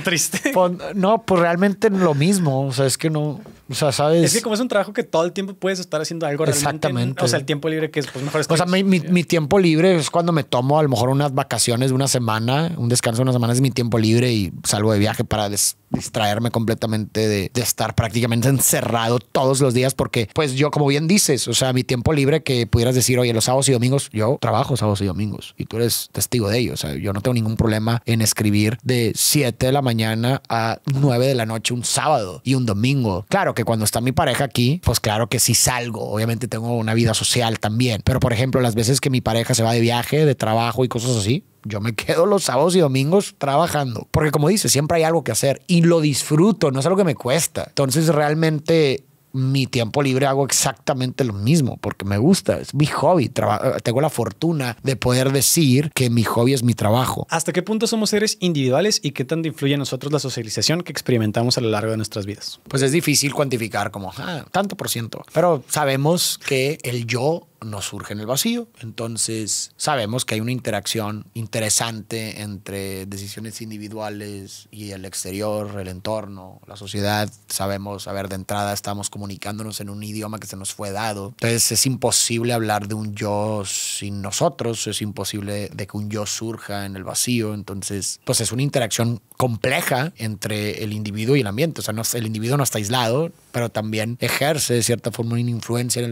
Triste. No, pues realmente lo mismo. O sea, es que no. O sea, ¿sabes? Es que como es un trabajo que todo el tiempo puedes estar haciendo algo realmente. Exactamente. O sea, el tiempo libre que es, pues mejor. O sea, mi tiempo libre es cuando me tomo a lo mejor unas vacaciones de una semana, un descanso de una semana es mi tiempo libre, y salgo de viaje para distraerme completamente de estar prácticamente encerrado todos los días, porque pues yo, como bien dices, o sea, mi tiempo libre, que pudieras decir, oye, los sábados y domingos, yo trabajo sábados y domingos, y tú eres testigo de ello. O sea, yo no tengo ningún problema en escribir de 7 de la mañana a 9 de la noche un sábado y un domingo. Claro que cuando está mi pareja aquí, pues claro que sí salgo. Obviamente tengo una vida social también. Pero, por ejemplo, las veces que mi pareja se va de viaje, de trabajo y cosas así, yo me quedo los sábados y domingos trabajando. Porque, como dices, siempre hay algo que hacer y lo disfruto, no es algo que me cuesta. Entonces, realmente mi tiempo libre hago exactamente lo mismo porque me gusta, es mi hobby. Tengo la fortuna de poder decir que mi hobby es mi trabajo. ¿Hasta qué punto somos seres individuales y qué tanto influye en nosotros la socialización que experimentamos a lo largo de nuestras vidas? Pues es difícil cuantificar como tanto por ciento, pero sabemos que el yo no surge en el vacío. Entonces sabemos que hay una interacción interesante entre decisiones individuales y el exterior, el entorno, la sociedad. Sabemos, a ver, de entrada estamos comunicándonos en un idioma que se nos fue dado. Entonces es imposible hablar de un yo sin nosotros, es imposible de que un yo surja en el vacío. Entonces, pues es una interacción compleja entre el individuo y el ambiente. O sea, el individuo no está aislado, pero también ejerce de cierta forma una influencia.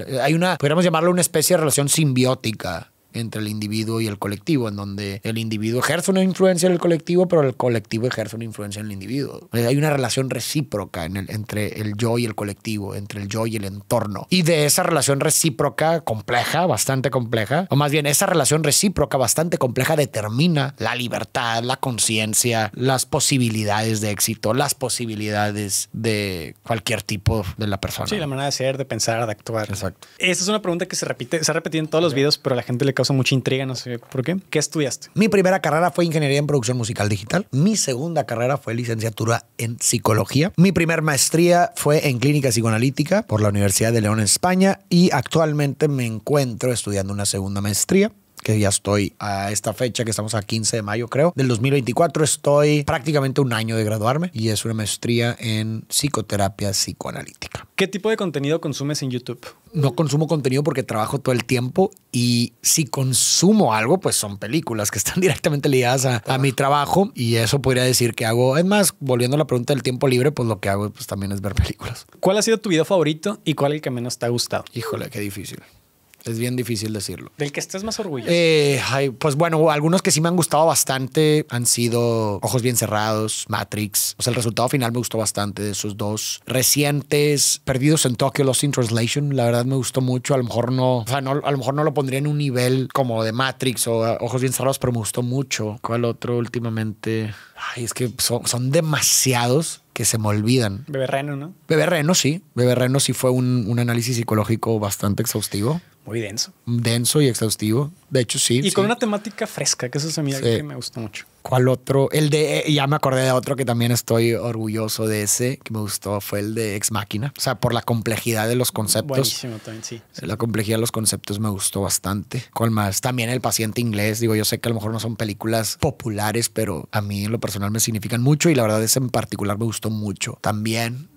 Podríamos llamarlo una especie de relación simbiótica entre el individuo y el colectivo, en donde el individuo ejerce una influencia en el colectivo, pero el colectivo ejerce una influencia en el individuo. Hay una relación recíproca entre el yo y el colectivo, entre el yo y el entorno. Y de esa relación recíproca compleja, bastante compleja, o más bien esa relación recíproca bastante compleja determina la libertad, la conciencia, las posibilidades de éxito, las posibilidades de cualquier tipo de la persona. Sí, la manera de ser, de pensar, de actuar. Exacto. Esta es una pregunta que se ha repetido en todos los videos, pero a la gente le causa mucha intriga, no sé por qué. ¿Qué estudiaste? Mi primera carrera fue ingeniería en producción musical digital. Mi segunda carrera fue licenciatura en psicología. Mi primer maestría fue en clínica psicoanalítica por la Universidad de León, en España, y actualmente me encuentro estudiando una segunda maestría, que ya estoy a esta fecha, que estamos a 15 de mayo, creo, del 2024. Estoy prácticamente un año de graduarme, y es una maestría en psicoterapia psicoanalítica. ¿Qué tipo de contenido consumes en YouTube? No consumo contenido porque trabajo todo el tiempo, y si consumo algo, pues son películas que están directamente ligadas a mi trabajo, y eso podría decir que hago. Es más, volviendo a la pregunta del tiempo libre, pues lo que hago pues también es ver películas. ¿Cuál ha sido tu video favorito y cuál el que menos te ha gustado? Híjole, qué difícil. Es bien difícil decirlo. ¿Del que estés más orgulloso? Pues bueno, algunos que sí me han gustado bastante han sido Ojos Bien Cerrados, Matrix. O sea, el resultado final me gustó bastante de esos dos. Recientes, Perdidos en Tokio, Lost in Translation, la verdad me gustó mucho. A lo mejor no, o sea, no, a lo mejor no lo pondría en un nivel como de Matrix o Ojos Bien Cerrados, pero me gustó mucho. ¿Cuál otro últimamente? Ay, es que son demasiados que se me olvidan. Bebé Reno, ¿no? Bebé Reno, sí. Bebé Reno sí fue un análisis psicológico bastante exhaustivo. Muy denso. Denso y exhaustivo. De hecho, sí. Y con una temática fresca, que eso es a mí que me gustó mucho. ¿Cuál otro? Ya me acordé de otro que también estoy orgulloso de ese, que me gustó, fue el de Ex Machina. O sea, por la complejidad de los conceptos. Buenísimo también, sí. La complejidad de los conceptos me gustó bastante. ¿Cuál más? También El Paciente Inglés. Digo, yo sé que a lo mejor no son películas populares, pero a mí en lo personal me significan mucho y la verdad ese en particular me gustó mucho. También...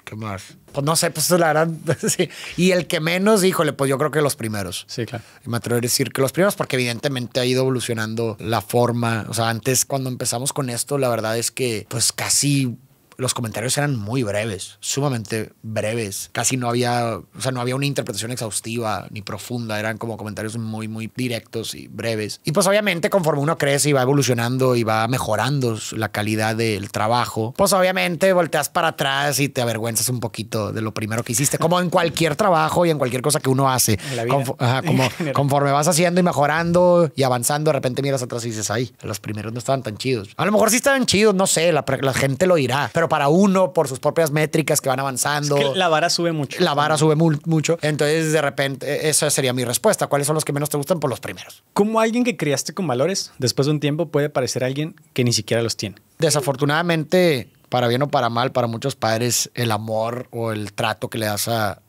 ¿qué más? Pues no sé, pues la verdad, sí. Y el que menos, híjole, pues yo creo que los primeros. Sí, claro. Y me atrevo a decir que los primeros, porque evidentemente ha ido evolucionando la forma. O sea, antes cuando empezamos con esto, la verdad es que pues casi... los comentarios eran muy breves, sumamente breves. Casi no había, o sea, no había una interpretación exhaustiva ni profunda. Eran como comentarios muy, muy directos y breves. Y pues obviamente conforme uno crece y va evolucionando y va mejorando la calidad del trabajo, pues obviamente volteas para atrás y te avergüenzas un poquito de lo primero que hiciste, como en cualquier trabajo y en cualquier cosa que uno hace. En la vida. Conforme vas haciendo y mejorando y avanzando, de repente miras atrás y dices, ay, los primeros no estaban tan chidos. A lo mejor sí estaban chidos, no sé, la gente lo dirá, pero para uno, por sus propias métricas que van avanzando. Es que la vara sube mucho. La vara sube mucho. Entonces, de repente, esa sería mi respuesta. ¿Cuáles son los que menos te gustan? Por los primeros. Como alguien que criaste con valores, después de un tiempo puede parecer alguien que ni siquiera los tiene. Desafortunadamente, para bien o para mal, para muchos padres, el amor o el trato que le das a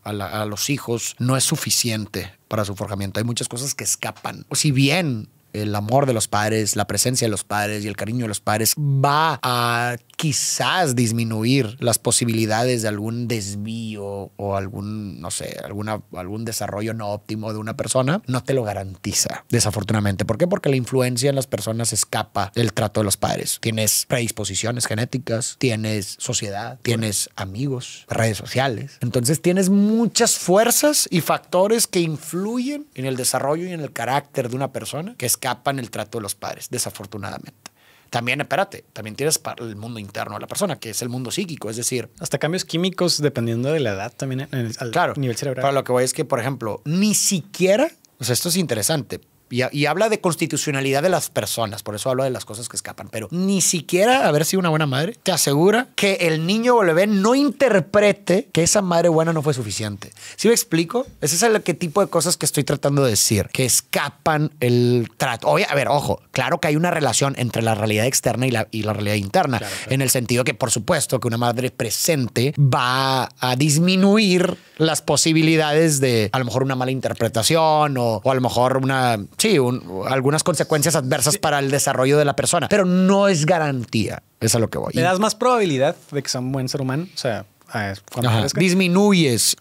los hijos no es suficiente para su forjamiento. Hay muchas cosas que escapan. O si bien el amor de los padres, la presencia de los padres y el cariño de los padres va a quizás disminuir las posibilidades de algún desvío o algún, no sé, algún desarrollo no óptimo de una persona, no te lo garantiza, desafortunadamente. ¿Por qué? Porque la influencia en las personas escapa del trato de los padres. Tienes predisposiciones genéticas, tienes sociedad, tienes amigos, redes sociales. Entonces tienes muchas fuerzas y factores que influyen en el desarrollo y en el carácter de una persona que escapan el trato de los padres, desafortunadamente. También, espérate, también tienes el mundo interno de la persona, que es el mundo psíquico, es decir... Hasta cambios químicos dependiendo de la edad también al nivel cerebral. Pero lo que voy es que, por ejemplo, ni siquiera... O sea, esto es interesante. Y habla de constitucionalidad de las personas, por eso hablo de las cosas que escapan, pero ni siquiera haber sido una buena madre te asegura que el niño o el bebé no interprete que esa madre buena no fue suficiente. ¿Sí me explico? Ese es el tipo de cosas que estoy tratando de decir, que escapan el trato. A ver, ojo, claro que hay una relación entre la realidad externa y la realidad interna, claro. En el sentido que, por supuesto, que una madre presente va a disminuir las posibilidades de, a lo mejor, una mala interpretación o a lo mejor algunas consecuencias adversas para el desarrollo de la persona, pero no es garantía. Es a lo que voy. Le das más probabilidad de que sea un buen ser humano. O sea, disminuyes.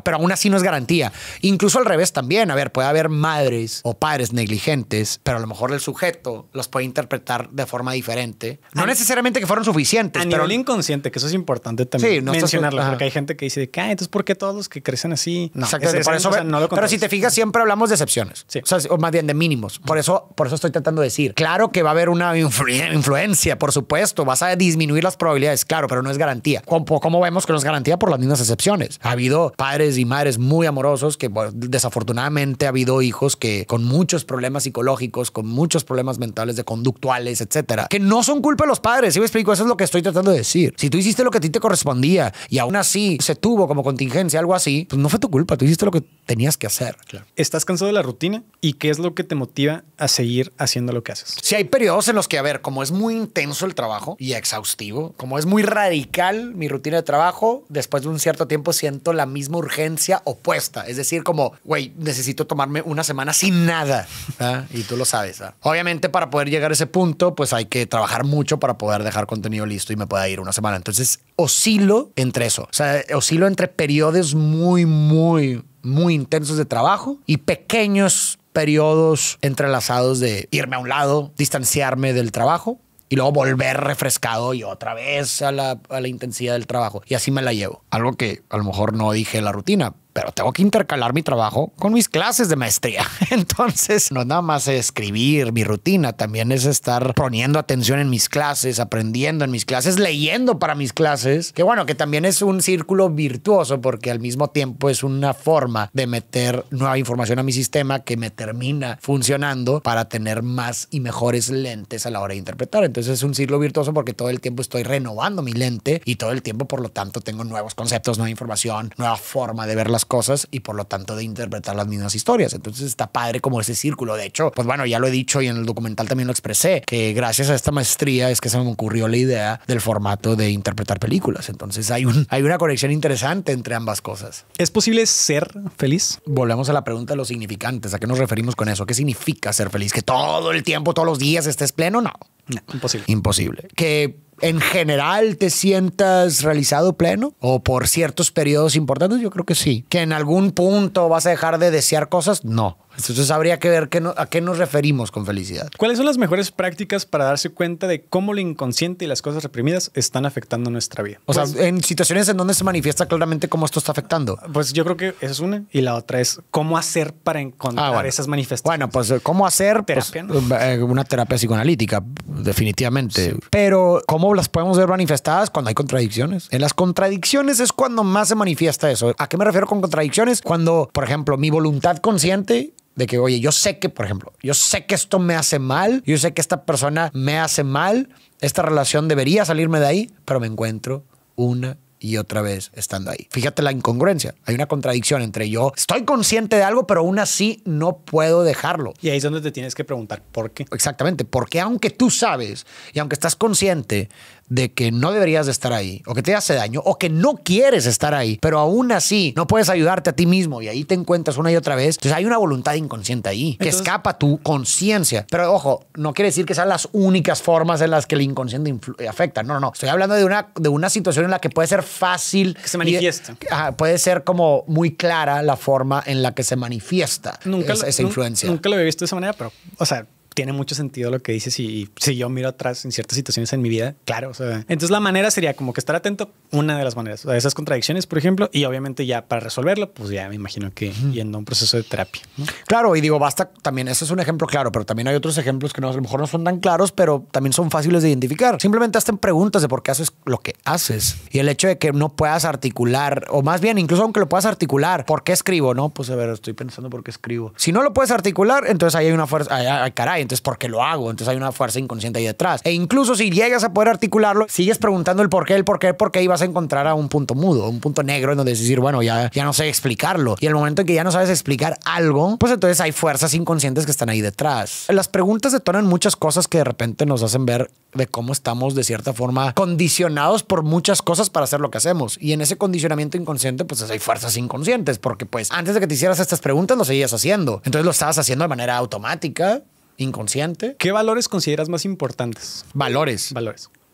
Pero aún así no es garantía. Incluso al revés también. A ver, puede haber madres o padres negligentes, pero a lo mejor el sujeto los puede interpretar de forma diferente. No necesariamente que fueron suficientes. A nivel inconsciente, que eso es importante también mencionarlo. Porque hay gente que dice, entonces, ¿por qué todos los que crecen así? No, exactamente. Por eso, no lo pero si te fijas, siempre hablamos de excepciones. Sí. O más bien de mínimos. Por eso estoy tratando de decir, claro que va a haber una influencia, por supuesto. Vas a disminuir las probabilidades, claro, pero no es garantía. ¿Cómo vemos que no es garantía? Por las mismas excepciones. Ha habido padres y madres muy amorosos que, bueno, desafortunadamente ha habido hijos que con muchos problemas psicológicos, con muchos problemas mentales, de conductuales, etcétera, que no son culpa de los padres. ¿Sí me explico? Eso es lo que estoy tratando de decir. Si tú hiciste lo que a ti te correspondía y aún así se tuvo como contingencia algo así, pues no fue tu culpa. Tú hiciste lo que tenías que hacer. Claro. ¿Estás cansado de la rutina? ¿Y qué es lo que te motiva a seguir haciendo lo que haces? Sí, hay periodos en los que, a ver, como es muy intenso el trabajo y exhaustivo, como es muy radical mi rutina de trabajo, después de un cierto tiempo siento la misma urgencia opuesta. Es decir, como, güey, necesito tomarme una semana sin nada. ¿Ah? Y tú lo sabes. ¿Ah? Obviamente, para poder llegar a ese punto, pues hay que trabajar mucho para poder dejar contenido listo y me pueda ir una semana. Entonces, oscilo entre eso. O sea, oscilo entre periodos muy, muy, muy intensos de trabajo y pequeños periodos entrelazados de irme a un lado, distanciarme del trabajo y luego volver refrescado y otra vez a la intensidad del trabajo. Y así me la llevo. Algo que a lo mejor no dije en la rutina, pero tengo que intercalar mi trabajo con mis clases de maestría. Entonces, no es nada más escribir mi rutina, también es estar poniendo atención en mis clases, aprendiendo en mis clases, leyendo para mis clases, que bueno, que también es un círculo virtuoso porque al mismo tiempo es una forma de meter nueva información a mi sistema que me termina funcionando para tener más y mejores lentes a la hora de interpretar. Entonces es un círculo virtuoso porque todo el tiempo estoy renovando mi lente y todo el tiempo, por lo tanto, tengo nuevos conceptos, nueva información, nueva forma de ver las cosas y por lo tanto de interpretar las mismas historias. Entonces está padre como ese círculo. De hecho, pues bueno, ya lo he dicho y en el documental también lo expresé, que gracias a esta maestría es que se me ocurrió la idea del formato de interpretar películas. Entonces hay una conexión interesante entre ambas cosas. ¿Es posible ser feliz? Volvemos a la pregunta de los significantes. ¿A qué nos referimos con eso? ¿Qué significa ser feliz? ¿Que todo el tiempo, todos los días estés pleno? No. No, imposible. Imposible. ¿Que en general te sientas realizado, pleno? ¿O por ciertos periodos importantes? Yo creo que sí. ¿Que en algún punto vas a dejar de desear cosas? No. Entonces habría que ver a qué nos referimos con felicidad. ¿Cuáles son las mejores prácticas para darse cuenta de cómo lo inconsciente y las cosas reprimidas están afectando nuestra vida? O sea, en situaciones en donde se manifiesta claramente cómo esto está afectando. Pues yo creo que esa es una. Y la otra es cómo hacer para encontrar esas manifestaciones. Bueno, pues cómo hacer terapia, pues, ¿no? Una terapia psicoanalítica, definitivamente. Sí. Pero ¿cómo las podemos ver manifestadas? Cuando hay contradicciones. En las contradicciones es cuando más se manifiesta eso. ¿A qué me refiero con contradicciones? Cuando, por ejemplo, mi voluntad consciente de que, oye, yo sé que, por ejemplo, yo sé que esto me hace mal, yo sé que esta persona me hace mal, esta relación debería salirme de ahí, pero me encuentro una y otra vez estando ahí. Fíjate la incongruencia. Hay una contradicción entre yo estoy consciente de algo, pero aún así no puedo dejarlo. Y ahí es donde te tienes que preguntar por qué. Exactamente. Porque aunque tú sabes y aunque estás consciente de que no deberías de estar ahí, o que te hace daño, o que no quieres estar ahí, pero aún así no puedes ayudarte a ti mismo y ahí te encuentras una y otra vez. Entonces hay una voluntad inconsciente ahí que escapa a tu conciencia. Pero ojo, no quiere decir que sean las únicas formas en las que el inconsciente afecta. No, no, no. Estoy hablando de una situación en la que puede ser fácil. Que se manifiesta. Puede ser como muy clara la forma en la que se manifiesta esa influencia. Nunca lo había visto de esa manera, pero, o sea, tiene mucho sentido lo que dices y si yo miro atrás en ciertas situaciones en mi vida, claro, o sea, entonces la manera sería como que estar atento, una de las maneras, a esas contradicciones, por ejemplo, y obviamente ya para resolverlo, pues ya me imagino que yendo a un proceso de terapia, ¿no? Claro, y digo, basta también, ese es un ejemplo claro, pero también hay otros ejemplos que a lo mejor no son tan claros, pero también son fáciles de identificar. Simplemente hazte preguntas de por qué haces lo que haces y el hecho de que no puedas articular, o más bien, incluso aunque lo puedas articular, ¿por qué escribo? No, pues a ver, estoy pensando por qué escribo. Si no lo puedes articular, entonces ahí hay una fuerza, ay, caray, entonces ¿por qué lo hago? Entonces hay una fuerza inconsciente ahí detrás. E incluso si llegas a poder articularlo, sigues preguntando el por qué y vas a encontrar a un punto mudo, un punto negro en donde decir, bueno, ya no sé explicarlo. Y el momento en que ya no sabes explicar algo, pues entonces hay fuerzas inconscientes que están ahí detrás. Las preguntas detonan muchas cosas que de repente nos hacen ver de cómo estamos de cierta forma condicionados por muchas cosas para hacer lo que hacemos. Y en ese condicionamiento inconsciente, pues hay fuerzas inconscientes, porque pues antes de que te hicieras estas preguntas lo seguías haciendo. Entonces lo estabas haciendo de manera automática, inconsciente. ¿Qué valores consideras más importantes? Valores.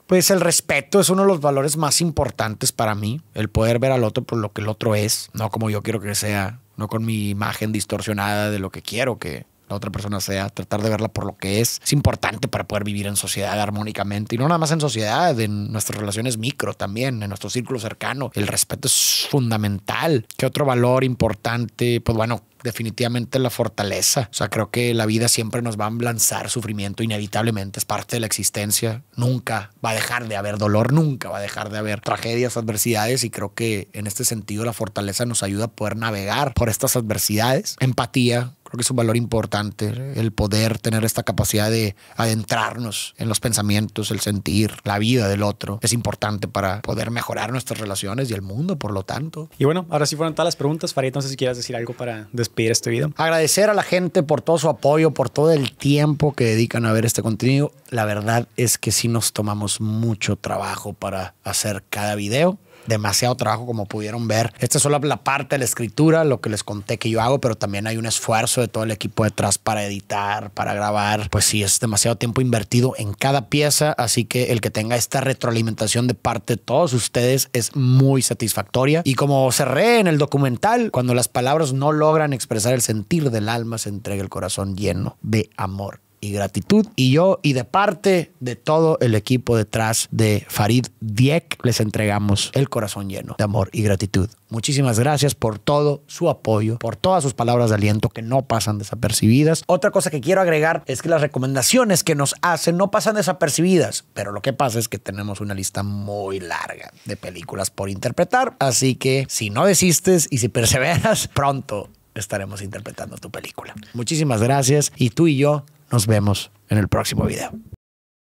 Pues el respeto es uno de los valores más importantes para mí. El poder ver al otro por lo que el otro es, no como yo quiero que sea, no con mi imagen distorsionada de lo que quiero que la otra persona sea, tratar de verla por lo que es. Es importante para poder vivir en sociedad armónicamente y no nada más en sociedad, en nuestras relaciones micro también, en nuestro círculo cercano. El respeto es fundamental. ¿Qué otro valor importante? Pues bueno, definitivamente la fortaleza. O sea, creo que la vida siempre nos va a lanzar sufrimiento inevitablemente, es parte de la existencia. Nunca va a dejar de haber dolor, nunca va a dejar de haber tragedias, adversidades y creo que en este sentido la fortaleza nos ayuda a poder navegar por estas adversidades. Empatía. Creo que es un valor importante el poder tener esta capacidad de adentrarnos en los pensamientos, el sentir, la vida del otro. Es importante para poder mejorar nuestras relaciones y el mundo, por lo tanto. Y bueno, ahora sí fueron todas las preguntas. Farid, no sé si quieras decir algo para despedir este video. Agradecer a la gente por todo su apoyo, por todo el tiempo que dedican a ver este contenido. La verdad es que sí nos tomamos mucho trabajo para hacer cada video. Demasiado trabajo, como pudieron ver. Esta es solo la parte de la escritura, lo que les conté que yo hago, pero también hay un esfuerzo de todo el equipo detrás para editar, para grabar. Pues sí, es demasiado tiempo invertido en cada pieza, así que el que tenga esta retroalimentación de parte de todos ustedes es muy satisfactoria. Y como cerré en el documental, cuando las palabras no logran expresar el sentir del alma, se entrega el corazón lleno de amor y gratitud. Y yo, y de parte de todo el equipo detrás de Farid Dieck, les entregamos el corazón lleno de amor y gratitud. Muchísimas gracias por todo su apoyo, por todas sus palabras de aliento que no pasan desapercibidas. Otra cosa que quiero agregar es que las recomendaciones que nos hacen no pasan desapercibidas, pero lo que pasa es que tenemos una lista muy larga de películas por interpretar, así que si no desistes y si perseveras, pronto estaremos interpretando tu película. Muchísimas gracias y tú y yo nos vemos en el próximo video.